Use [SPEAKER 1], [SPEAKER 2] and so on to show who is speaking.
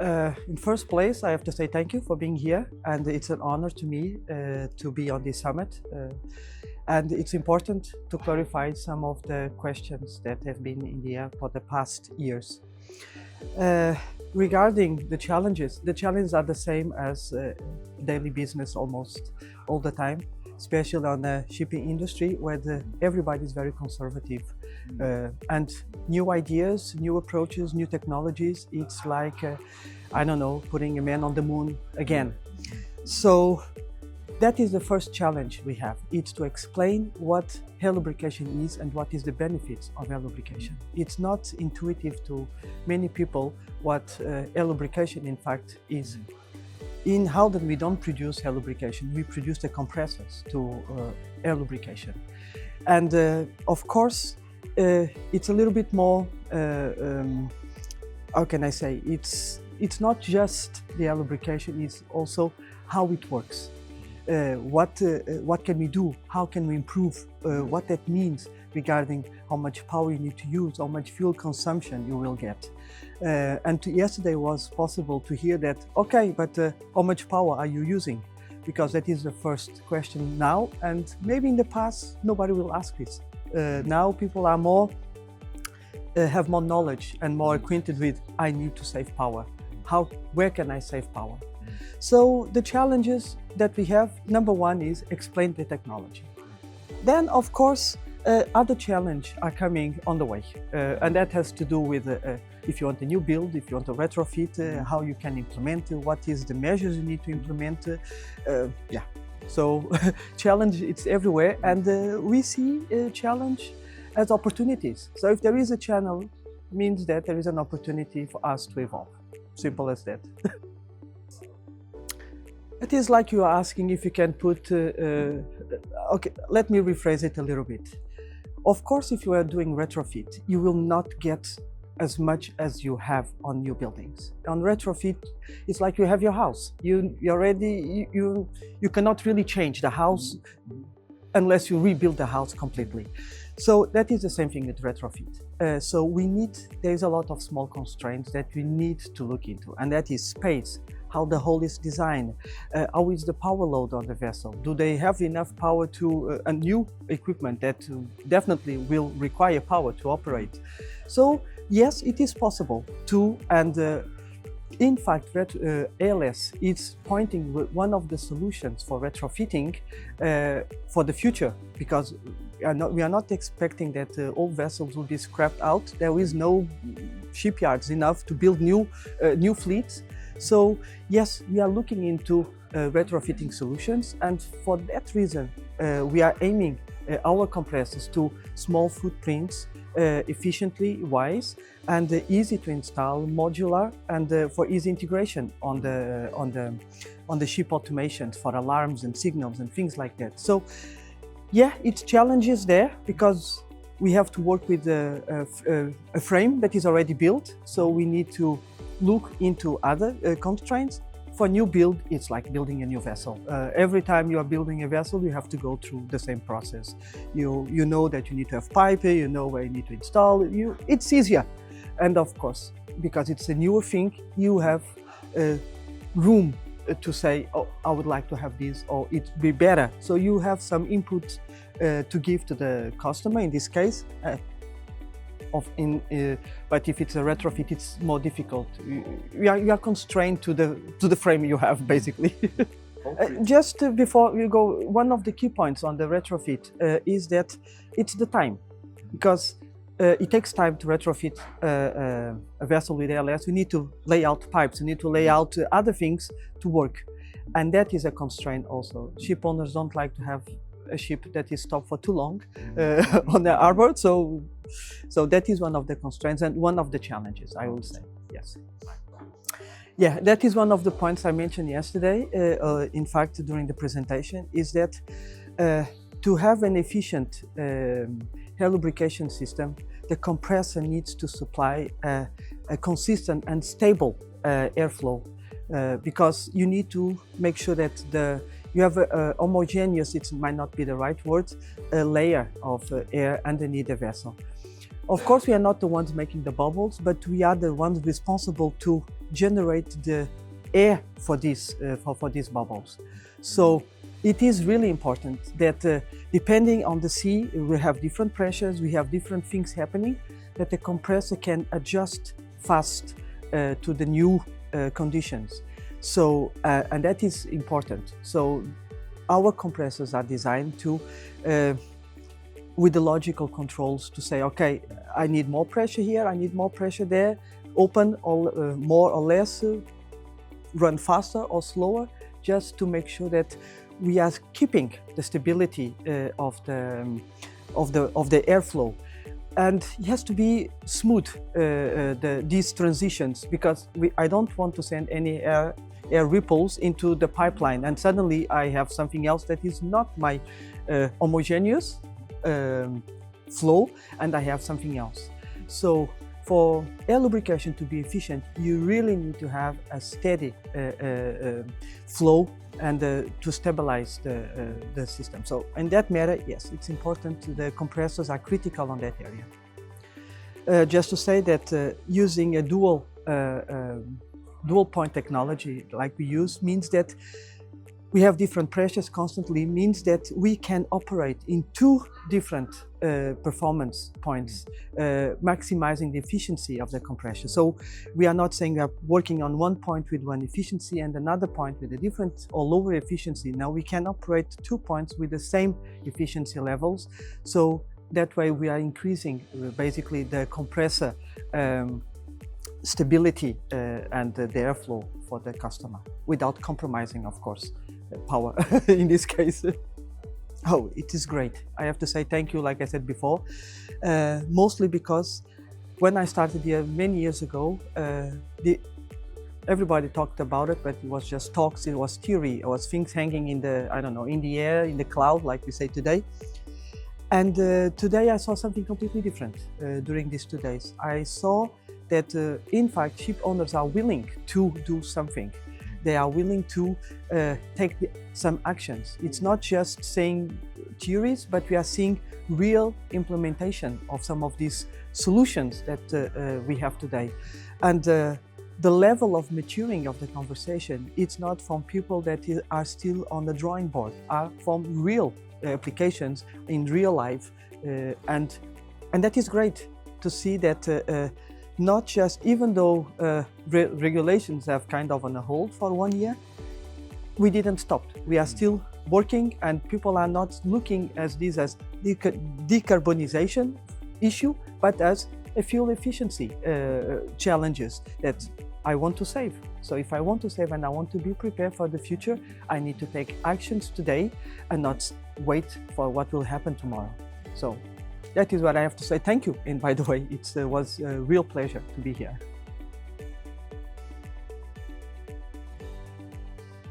[SPEAKER 1] In first place, I have to say thank you for being here, and it's an honor to me to be on this summit. And it's important to clarify some of the questions that have been in the air for the past years. Regarding the challenges are the same as daily business almost all the time, especially on the shipping industry where everybody is very conservative. And new ideas, new approaches, new technologies, it's like, I don't know, putting a man on the moon again. So that is the first challenge we have. It's to explain what air lubrication is and what is the benefits of air lubrication. It's not intuitive to many people what air lubrication in fact is. In Howden we don't produce air lubrication, we produce the compressors to air lubrication. And of course it's a little bit more, how can I say, it's not just the air lubrication, it's also how it works. What can we do? How can we improve? What that means regarding how much power you need to use, how much fuel consumption you will get. And yesterday was possible to hear that, okay, but how much power are you using? Because that is the first question now, and maybe in the past nobody will ask this. Now people are have more knowledge and more acquainted with, I need to save power. Where can I save power? So the challenges that we have, number one is explain the technology. Then of course other challenges are coming on the way, and that has to do with if you want a new build, if you want to retrofit, how you can implement, what is the measures you need to implement. Yeah, so challenge, it's everywhere, and we see challenge as opportunities. So if there is a channel, means that there is an opportunity for us to evolve. Simple as that. It is like you are asking if you can put, okay, let me rephrase it a little bit. Of course, if you are doing retrofit, you will not get as much as you have on new buildings. On retrofit, it's like you have your house. You cannot really change the house unless you rebuild the house completely. So that is the same thing with retrofit. So there's a lot of small constraints that we need to look into, and that is space, how the hull is designed, how is the power load on the vessel, do they have enough power to, and new equipment that definitely will require power to operate. So yes, it is possible to, and in fact, ALS is pointing with one of the solutions for retrofitting for the future, because we are not expecting that old vessels will be scrapped out. There is no shipyards enough to build new fleets. So yes, we are looking into retrofitting solutions, and for that reason we are aiming our compressors to small footprints, efficiently wise, and easy to install, modular, and for easy integration on the ship automations for alarms and signals and things like that. So yeah, it's challenges there because we have to work with a frame that is already built, so we need to look into other constraints. For new build, it's like building a new vessel. Every time you are building a vessel, you have to go through the same process. You know that you need to have pipe, you know where you need to install. It's easier. And of course, because it's a newer thing, you have room to say, oh, I would like to have this, or it'd be better. So you have some input to give to the customer, in this case. But if it's a retrofit, it's more difficult. You are constrained to the frame you have, basically. Just before you go, one of the key points on the retrofit is that it's the time, because it takes time to retrofit a vessel with ALS. We need to lay out pipes, we need to lay out other things to work, and that is a constraint also. Ship owners don't like to have a ship that is stopped for too long on the harbor, so that is one of the constraints and one of the challenges, I would say. Yes. Yeah, that is one of the points I mentioned yesterday, in fact, during the presentation, is that to have an efficient air lubrication system, the compressor needs to supply a consistent and stable airflow, because you need to make sure that you have a homogeneous, it might not be the right word, a layer of air underneath the vessel. Of course, we are not the ones making the bubbles, but we are the ones responsible to generate the air for these bubbles. So it is really important that depending on the sea, we have different pressures, we have different things happening, that the compressor can adjust fast to the new conditions. So, and that is important. So our compressors are designed to, with the logical controls to say, okay, I need more pressure here, I need more pressure there, open or more or less, run faster or slower, just to make sure that we are keeping the stability of the airflow. And it has to be smooth, these transitions, because I don't want to send any air ripples into the pipeline and suddenly I have something else that is not my homogeneous flow, and I have something else. So for air lubrication to be efficient, you really need to have a steady flow and to stabilize the system. So in that matter, yes, it's important. The compressors are critical on that area. Just to say that using a dual point technology like we use means that we have different pressures constantly, means that we can operate in two different performance points, maximizing the efficiency of the compression. So we are not saying we are working on one point with one efficiency and another point with a different or lower efficiency. Now we can operate 2 points with the same efficiency levels. So that way we are increasing basically the compressor stability and the airflow for the customer without compromising, of course, power in this case. Oh, it is great. I have to say thank you, like I said before, mostly because when I started here many years ago, everybody talked about it, but it was just talks, it was theory, it was things hanging in the, I don't know, in the air, in the cloud, like we say today. And today I saw something completely different during these 2 days. I saw that in fact ship owners are willing to do something. They are willing to take some actions. It's not just saying theories, but we are seeing real implementation of some of these solutions that we have today. And the level of maturing of the conversation, it's not from people that are still on the drawing board, are from real applications in real life. And that is great to see that not just, even though regulations have kind of on a hold for 1 year, we didn't stop. We are still working, and people are not looking at this as decarbonization issue, but as a fuel efficiency challenges that I want to save. So if I want to save and I want to be prepared for the future, I need to take actions today and not wait for what will happen tomorrow. So that is what I have to say. Thank you. And by the way, it was a real pleasure to be here.